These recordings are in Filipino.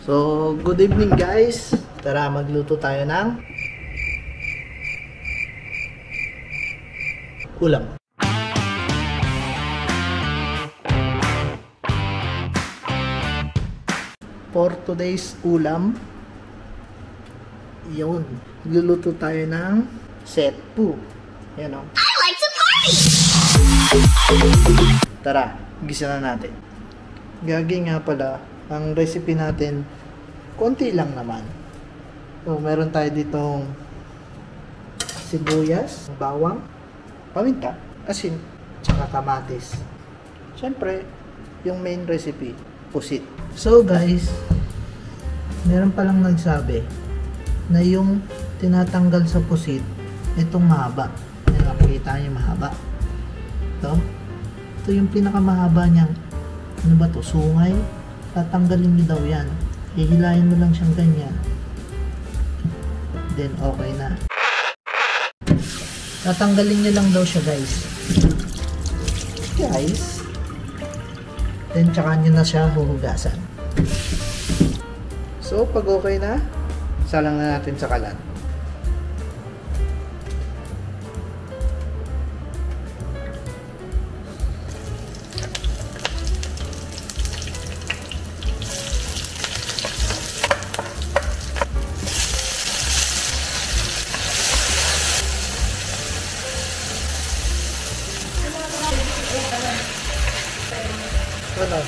So, good evening guys. Tara, magluto tayo ng ulam. For today's ulam, yun, magluluto tayo ng setpu. Yan o. I like to party! Tara, gisa na natin. Gagi nga pala, ang recipe natin, konti lang naman. So, meron tayo ditong sibuyas, bawang, paminta, asin, tsaka kamatis. Siyempre, yung main recipe, pusit. So guys, meron palang nagsabi na yung tinatanggal sa pusit, itong mahaba. Yan, makikita nyo mahaba. Ito yung pinakamahaba niyang, ano ba to, sungay? Tatanggalin nyo daw yan. Hihilayin mo lang siyang ganyan. Then, okay na. Tatanggalin nyo lang daw siya, guys. Then, tsaka nyo na siya huhugasan. So, pag okay na, salang na natin sa kalan. Wala.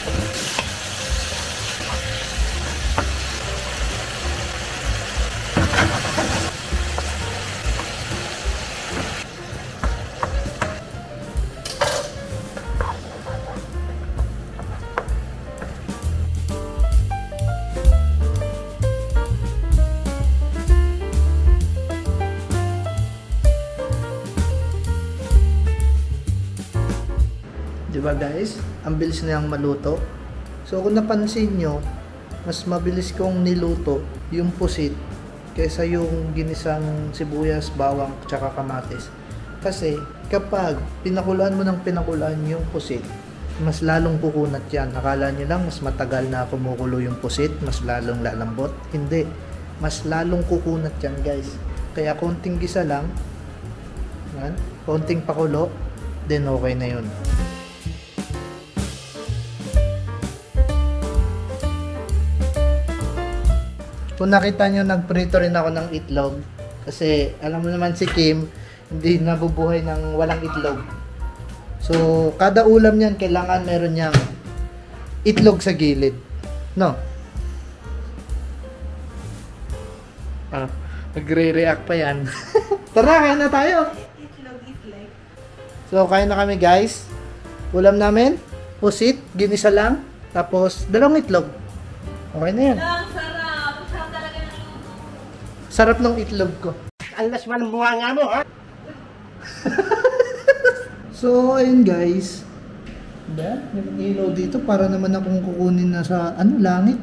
Diba guys? Ang bilis na yung maluto. So kung napansin nyo, mas mabilis kong niluto yung pusit kaysa yung ginisang sibuyas, bawang, tsaka kamatis. Kasi kapag pinakulaan mo ng pinakulaan yung pusit, mas lalong kukunat yan. Akala nyo lang mas matagal na kumukulo yung pusit, mas lalong lalambot. Hindi. Mas lalong kukunat yan guys. Kaya konting gisa lang, yan, konting pakulo, then okay na yun. Kung nakita nyo, nagprito rin ako ng itlog. Kasi, alam mo naman si Kim, hindi nabubuhay ng walang itlog. So, kada ulam niyan, kailangan meron niyang itlog sa gilid. No? Nagre-react pa yan. Tara, kain na tayo! So, kain na kami guys. Ulam namin, pusit, ginisa lang, tapos dalawang itlog. Okay na yan. Sarap ng itlog ko. Alas man ang bunga nga mo, ha? So, ayun guys. Diba? May ilaw dito para naman akong kukunin na sa, langit.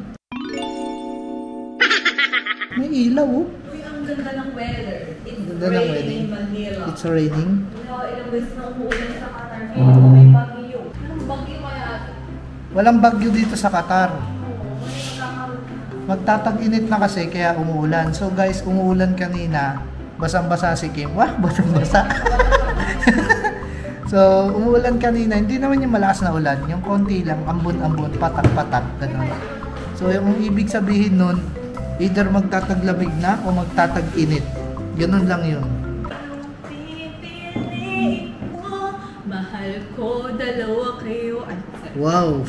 May ilaw, oh. Uy, ang ganda ng weather. It's raining in Manila. It's raining? Ilang beses na umuulan sa Qatar. Feeling ko may bagyo. Anong bagyo kaya? Walang bagyo dito sa Qatar. Magtatag-init na kasi kaya umuulan. So guys, umuulan kanina. Basang-basa si Kim. Wah, basang-basa. So, umuulan kanina. Hindi naman yung malakas na ulan. Yung konti lang, ambon-ambon, patak-patak. Ganun. So, yung ibig sabihin nun, either magtataglamig na o magtatag-init. Ganun lang yun. Mahal ko, dalawa kayo. Wow!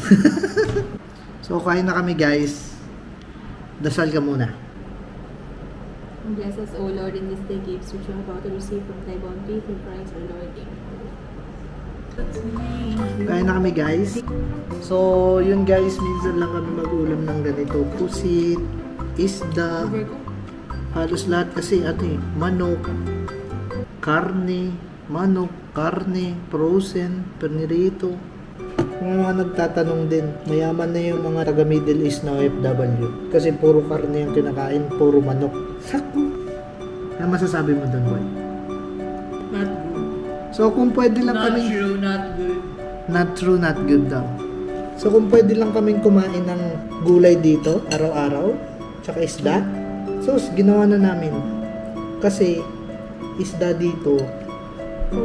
So, kain na kami guys. Dasal ka muna. Bless us, O Lord, in this day gifts which you are about to receive from thy bounty through Christ our Lord. Kain na kami guys. So, yun guys, minsan lang kami mag-ulam ng ganito. Pusit, isda, halos lahat kasi manok, karne, frozen, pernirito. Yung mga nagtatanong din, mayaman na yung mga taga Middle East na OFW. Kasi puro karne yung kinakain, puro manok. Sakto. Ano masasabi mo doon, boy? Not good. So, kung pwede lang Not kami... true, not good. Not true, not good daw. So kung pwede lang kaming kumain ng gulay dito, araw-araw, tsaka isda, so ginawa na namin. Kasi isda dito,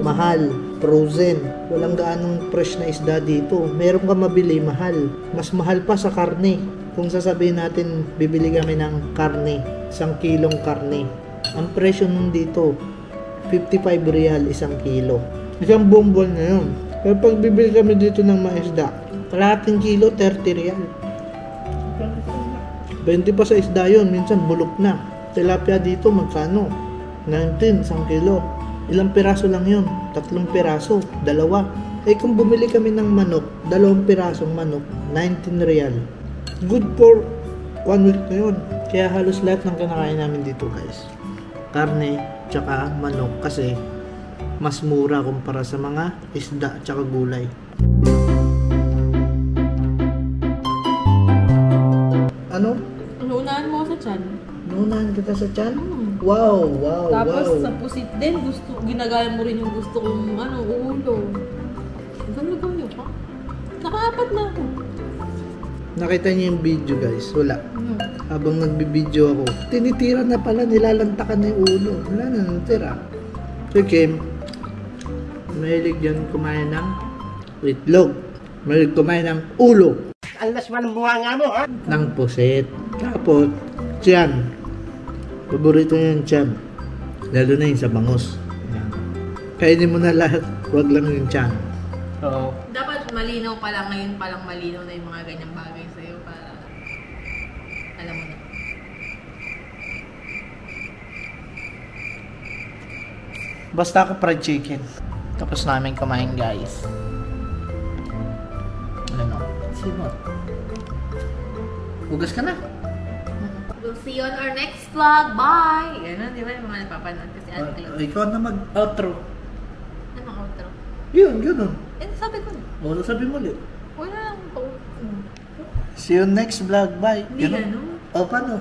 mahal, frozen. Walang gaanong fresh na isda dito. Meron ka mabili, mahal. Mas mahal pa sa karne. Kung sasabihin natin, bibili kami ng karne, 1 kilong karne. Ang presyo nun dito, 55 real 1 kilo. Isang buong buwan na yun. Pero pag bibili kami dito ng maisda, kalahating kilo, 30 real. 20 pa sa isda yun, minsan bulok na. Tilapia dito, magkano? 19, 1 kilo. Ilang piraso lang yun? 3 piraso, 2. Eh kung bumili kami ng manok, 2 pirasong manok, 19 real. Good for 1 week na yun. Kaya halos lahat ng kinakain namin dito guys, karne, tsaka manok, kasi mas mura kumpara sa mga isda tsaka gulay. Ano? Nunahan mo sa chan. Nunahan kita sa tiyan? Wow, wow, Tapos wow. sa pusit din, ginagaya mo rin yung gusto kong ulo. Gano'n yun pa? Nakaapat na ako. Nakita niyo yung video guys? Wala. Habang nagbibideo ako, tinitira na pala, nilalantakan na yung ulo. Wala na natira. So Kim, mahilig yan kumain ng itlog. Mahilig kumain ng ulo. Alas man ang bunga mo, ha? Ng puset. Tapos, tiyan. Paborito niya yung tiyan. Lalo na yung sa bangus. Yan. Kainin mo na lahat, wag lang yung tiyan. Oo. Dapat malinaw pa lang ngayon, palang malinaw na yung mga ganyang bagay sa'yo para alam mo na. Basta ako fried chicken. Tapos namin kumain guys. Ano? Sino? Hugas ka na. We'll see you on our next vlog. Bye! Ganun, di ba yung mga napapanood kasi Ate Chloe. Ikaw na mag-outro. Ano ang outro? Yun, ganun. Eh, sabi ko na. O, sabi mo ulit. Wala lang po. See you next vlog. Bye. Hindi ganun. O, paano?